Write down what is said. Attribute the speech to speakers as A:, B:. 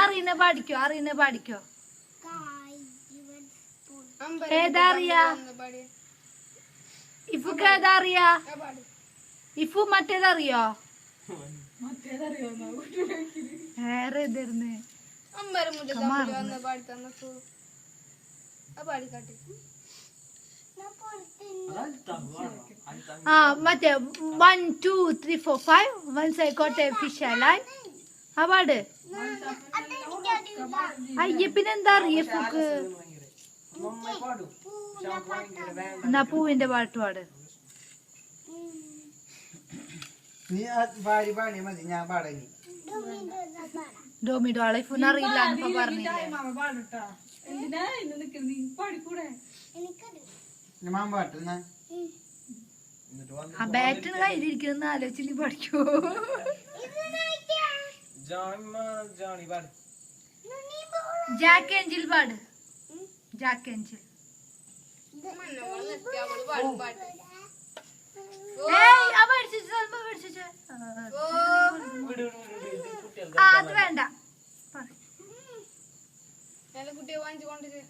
A: അറിയുന്ന പാടിക്കോ ഏതാ അറിയാ ഇഫുക്ക് ഏതാ അറിയാ ഇഫു മറ്റേതറിയോ വേറെ ഏതായിരുന്നു മറ്റേ 1 2 3 4 5 once I got a fish alive ആ പാട് അയ്യ പിന്നെന്താ അറിയ ഇഫുക്ക് എന്നാ പൂവിന്റെ പാട്ട് പാട് ഡോമിഡോ ആളെ ഇഫുന് അറിയില്ല എന്നൊക്കെ പറഞ്ഞില്ലേ ആ ബാറ്റിന് കയ്യിലിരിക്കുന്ന ആലോചിച്ച് പഠിക്കോ ജാക്ക് ഏഞ്ചൽ പാട് ജാക്ക് ഏഞ്ചൽ അത് വേണ്ട കുട്ടിയെ വാങ്ങിച്ചു കൊണ്ടിട്ട്